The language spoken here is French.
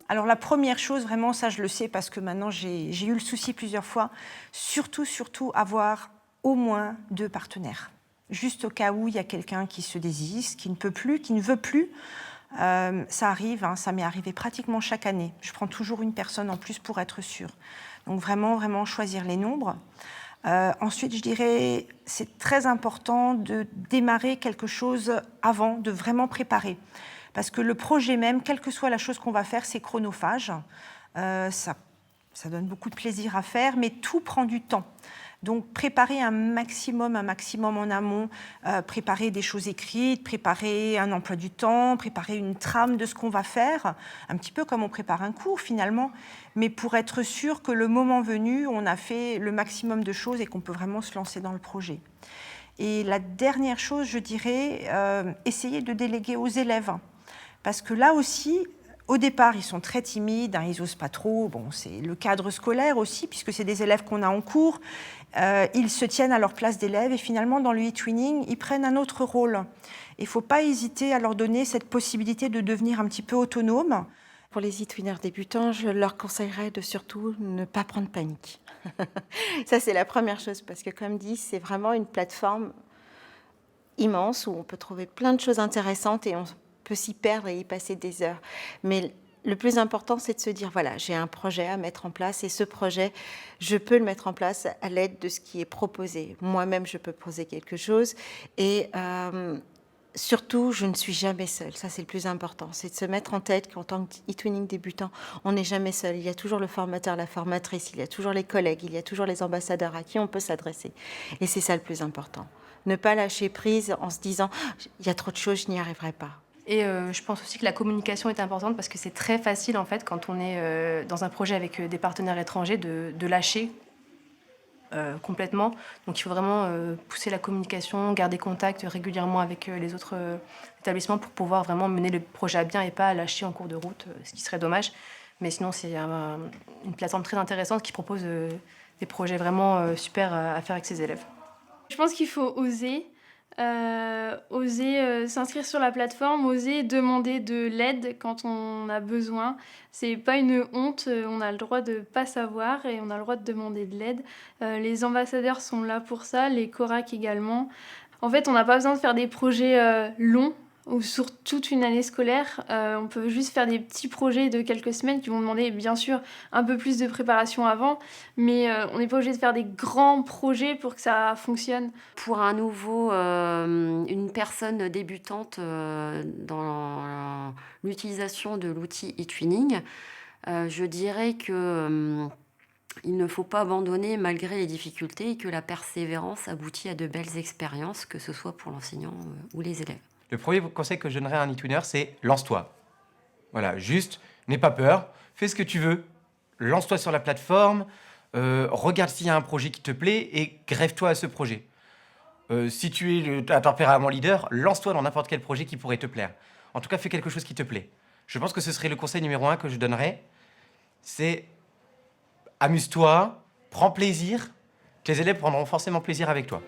Alors la première chose, vraiment, ça je le sais parce que maintenant j'ai eu le souci plusieurs fois, surtout avoir au moins 2 partenaires. Juste au cas où il y a quelqu'un qui se désiste, qui ne peut plus, qui ne veut plus. Ça arrive, hein, ça m'est arrivé pratiquement chaque année. Je prends toujours une personne en plus pour être sûre. Donc vraiment choisir les nombres. Ensuite, je dirais, c'est très important de démarrer quelque chose avant, de vraiment préparer. Parce que le projet même, quelle que soit la chose qu'on va faire, c'est chronophage. Ça donne beaucoup de plaisir à faire, mais tout prend du temps. Donc, préparer un maximum en amont, préparer des choses écrites, préparer un emploi du temps, préparer une trame de ce qu'on va faire, un petit peu comme on prépare un cours finalement, mais pour être sûr que le moment venu, on a fait le maximum de choses et qu'on peut vraiment se lancer dans le projet. Et la dernière chose, je dirais, essayer de déléguer aux élèves. Parce que là aussi, au départ, ils sont très timides, hein, ils n'osent pas trop. Bon, c'est le cadre scolaire aussi, puisque c'est des élèves qu'on a en cours. Ils se tiennent à leur place d'élèves et finalement, dans le e-twinning, ils prennent un autre rôle. Il ne faut pas hésiter à leur donner cette possibilité de devenir un petit peu autonome. Pour les e-twinners débutants, je leur conseillerais de surtout ne pas prendre panique. Ça, c'est la première chose, parce que comme dit, c'est vraiment une plateforme immense où on peut trouver plein de choses intéressantes et on peut s'y perdre et y passer des heures. Mais le plus important, c'est de se dire, voilà, j'ai un projet à mettre en place et ce projet, je peux le mettre en place à l'aide de ce qui est proposé. Moi-même, je peux proposer quelque chose et surtout, je ne suis jamais seule. Ça, c'est le plus important. C'est de se mettre en tête qu'en tant que-twinning débutant, on n'est jamais seul. Il y a toujours le formateur, la formatrice, il y a toujours les collègues, il y a toujours les ambassadeurs à qui on peut s'adresser. Et c'est ça le plus important. Ne pas lâcher prise en se disant « il y a trop de choses, je n'y arriverai pas ». Et je pense aussi que la communication est importante parce que c'est très facile, en fait, quand on est dans un projet avec des partenaires étrangers, de lâcher complètement. Donc il faut vraiment pousser la communication, garder contact régulièrement avec les autres établissements pour pouvoir vraiment mener le projet à bien et pas lâcher en cours de route, ce qui serait dommage. Mais sinon, c'est une plateforme très intéressante qui propose des projets vraiment super à faire avec ses élèves. Je pense qu'il faut oser s'inscrire sur la plateforme, oser demander de l'aide quand on a besoin. C'est pas une honte, on a le droit de pas savoir et on a le droit de demander de l'aide. Les ambassadeurs sont là pour ça, les CORAC également. En fait, on n'a pas besoin de faire des projets longs ou sur toute une année scolaire. On peut juste faire des petits projets de quelques semaines qui vont demander bien sûr un peu plus de préparation avant, mais on n'est pas obligé de faire des grands projets pour que ça fonctionne. Pour un nouveau, une personne débutante dans l'utilisation de l'outil e-twinning, je dirais que il ne faut pas abandonner malgré les difficultés et que la persévérance aboutit à de belles expériences, que ce soit pour l'enseignant ou les élèves. Le premier conseil que je donnerais à un e-twinner, c'est lance-toi. Voilà, juste, n'aie pas peur, fais ce que tu veux, lance-toi sur la plateforme, regarde s'il y a un projet qui te plaît et greffe-toi à ce projet. Si tu es un tempérament leader, lance-toi dans n'importe quel projet qui pourrait te plaire. En tout cas, fais quelque chose qui te plaît. Je pense que ce serait le conseil numéro 1 que je donnerais, c'est amuse-toi, prends plaisir, tes élèves prendront forcément plaisir avec toi.